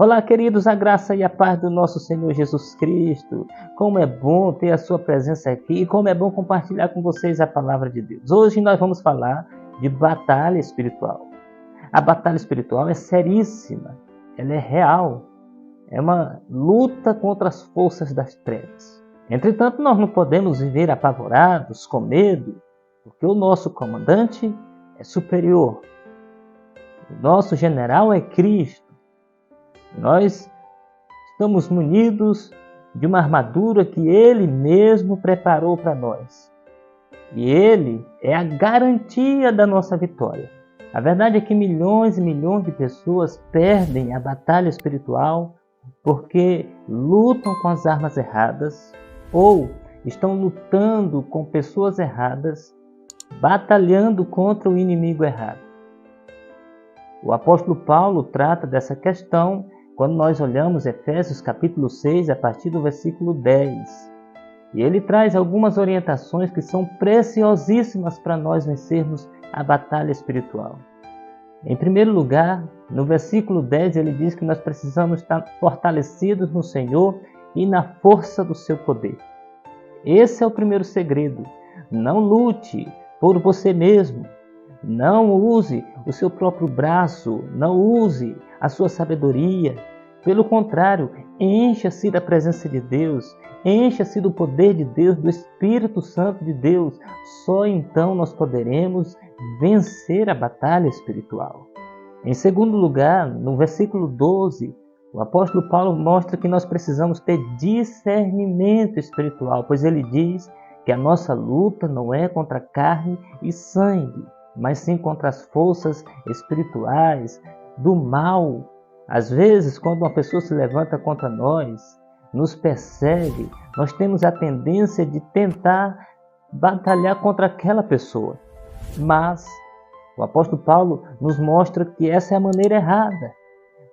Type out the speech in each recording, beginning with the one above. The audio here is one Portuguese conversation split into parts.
Olá, queridos, a graça e a paz do nosso Senhor Jesus Cristo. Como é bom ter a sua presença aqui e como é bom compartilhar com vocês a palavra de Deus. Hoje nós vamos falar de batalha espiritual. A batalha espiritual é seríssima, ela é real, é uma luta contra as forças das trevas. Entretanto, nós não podemos viver apavorados, com medo, porque o nosso comandante é superior. O nosso general é Cristo. Nós estamos munidos de uma armadura que Ele mesmo preparou para nós. E Ele é a garantia da nossa vitória. A verdade é que milhões e milhões de pessoas perdem a batalha espiritual porque lutam com as armas erradas ou estão lutando com pessoas erradas, batalhando contra o inimigo errado. O apóstolo Paulo trata dessa questão quando nós olhamos Efésios capítulo 6, a partir do versículo 10. E ele traz algumas orientações que são preciosíssimas para nós vencermos a batalha espiritual. Em primeiro lugar, no versículo 10, ele diz que nós precisamos estar fortalecidos no Senhor e na força do seu poder. Esse é o primeiro segredo. Não lute por você mesmo. Não use o seu próprio braço, não use a sua sabedoria. Pelo contrário, encha-se da presença de Deus, encha-se do poder de Deus, do Espírito Santo de Deus. Só então nós poderemos vencer a batalha espiritual. Em segundo lugar, no versículo 12, o apóstolo Paulo mostra que nós precisamos ter discernimento espiritual, pois ele diz que a nossa luta não é contra carne e sangue, mas sim contra as forças espirituais do mal. Às vezes, quando uma pessoa se levanta contra nós, nos persegue, nós temos a tendência de tentar batalhar contra aquela pessoa. Mas o apóstolo Paulo nos mostra que essa é a maneira errada,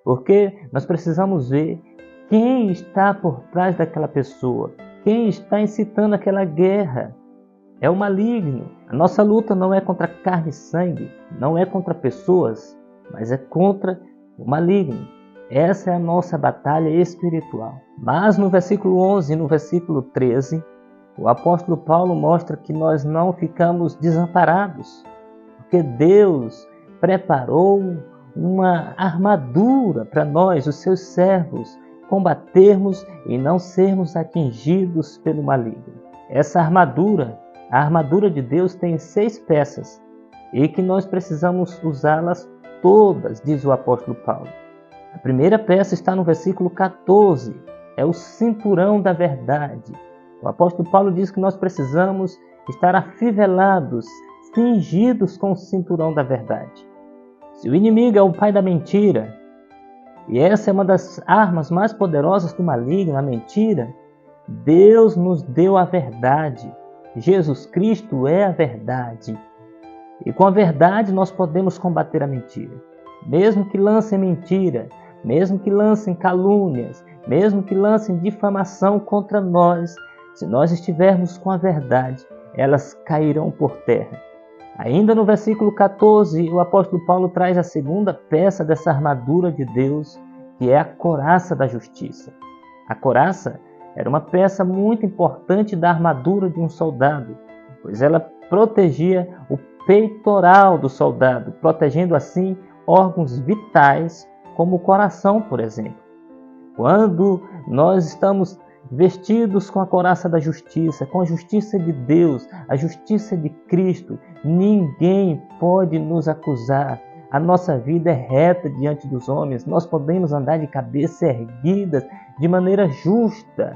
porque nós precisamos ver quem está por trás daquela pessoa, quem está incitando aquela guerra. É o maligno. A nossa luta não é contra carne e sangue, não é contra pessoas, mas é contra o maligno. Essa é a nossa batalha espiritual. Mas no versículo 11 e no versículo 13, o apóstolo Paulo mostra que nós não ficamos desamparados, porque Deus preparou uma armadura para nós, os seus servos, combatermos e não sermos atingidos pelo maligno. Essa armadura, a armadura de Deus, tem 6 peças e que nós precisamos usá-las todas, diz o apóstolo Paulo. A primeira peça está no versículo 14, é o cinturão da verdade. O apóstolo Paulo diz que nós precisamos estar afivelados, cingidos com o cinturão da verdade. Se o inimigo é o pai da mentira, e essa é uma das armas mais poderosas do maligno, a mentira, Deus nos deu a verdade. Jesus Cristo é a verdade. E com a verdade nós podemos combater a mentira. Mesmo que lancem mentira, mesmo que lancem calúnias, mesmo que lancem difamação contra nós, se nós estivermos com a verdade, elas cairão por terra. Ainda no versículo 14, o apóstolo Paulo traz a segunda peça dessa armadura de Deus, que é a couraça da justiça. A couraça era uma peça muito importante da armadura de um soldado, pois ela protegia o peitoral do soldado, protegendo assim órgãos vitais, como o coração, por exemplo. Quando nós estamos vestidos com a couraça da justiça, com a justiça de Deus, a justiça de Cristo, ninguém pode nos acusar. A nossa vida é reta diante dos homens, nós podemos andar de cabeça erguida, de maneira justa.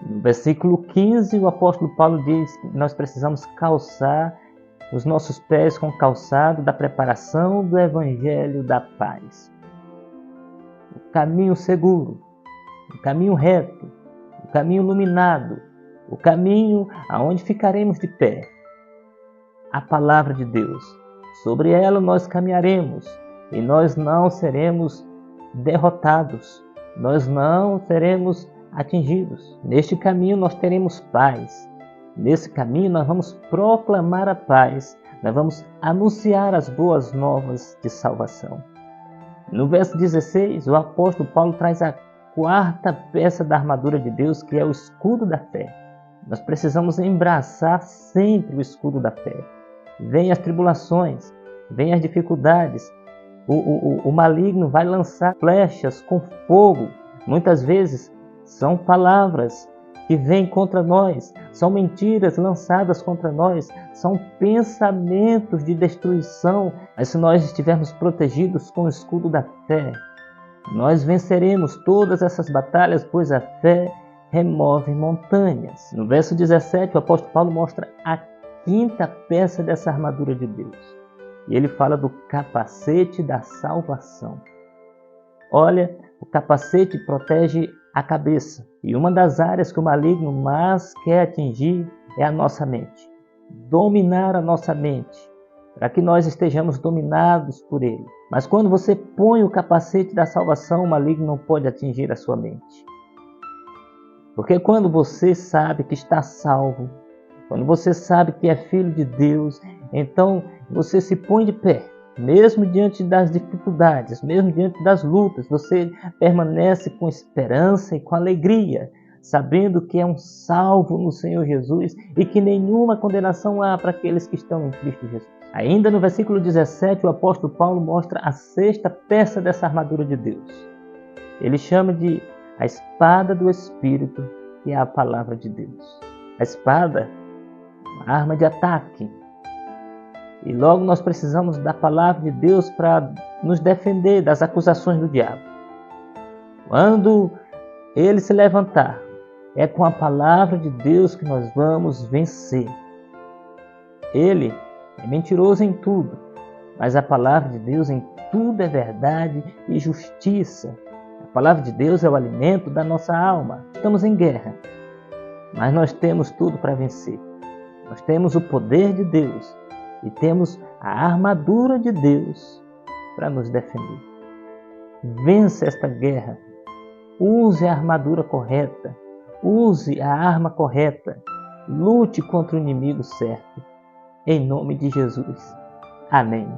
No versículo 15, o apóstolo Paulo diz que nós precisamos calçar os nossos pés com o calçado da preparação do Evangelho da paz. O caminho seguro, o caminho reto, o caminho iluminado, o caminho aonde ficaremos de pé. A palavra de Deus. Sobre ela nós caminharemos e nós não seremos derrotados, nós não seremos atingidos. Neste caminho nós teremos paz. Nesse caminho nós vamos proclamar a paz, nós vamos anunciar as boas novas de salvação. No verso 16, o apóstolo Paulo traz a quarta peça da armadura de Deus, que é o escudo da fé. Nós precisamos embraçar sempre o escudo da fé. Vêm as tribulações, vêm as dificuldades, o maligno vai lançar flechas com fogo. Muitas vezes são palavras que vêm contra nós, são mentiras lançadas contra nós, são pensamentos de destruição. Mas se nós estivermos protegidos com o escudo da fé, nós venceremos todas essas batalhas, pois a fé remove montanhas. No verso 17, o apóstolo Paulo mostra a quinta peça dessa armadura de Deus. E ele fala do capacete da salvação. Olha, o capacete protege a cabeça. E uma das áreas que o maligno mais quer atingir é a nossa mente. Dominar a nossa mente, para que nós estejamos dominados por ele. Mas quando você põe o capacete da salvação, o maligno não pode atingir a sua mente. Porque quando você sabe que está salvo, quando você sabe que é filho de Deus, então você se põe de pé. Mesmo diante das dificuldades, mesmo diante das lutas, você permanece com esperança e com alegria, sabendo que é um salvo no Senhor Jesus e que nenhuma condenação há para aqueles que estão em Cristo Jesus. Ainda no versículo 17, o apóstolo Paulo mostra a sexta peça dessa armadura de Deus. Ele chama de a espada do Espírito, que é a palavra de Deus. A espada, uma arma de ataque. E logo nós precisamos da palavra de Deus para nos defender das acusações do diabo. Quando ele se levantar, é com a palavra de Deus que nós vamos vencer. Ele é mentiroso em tudo, mas a palavra de Deus em tudo é verdade e justiça. A palavra de Deus é o alimento da nossa alma. Estamos em guerra, mas nós temos tudo para vencer. Nós temos o poder de Deus e temos a armadura de Deus para nos defender. Vença esta guerra. Use a armadura correta. Use a arma correta. Lute contra o inimigo certo. Em nome de Jesus. Amém.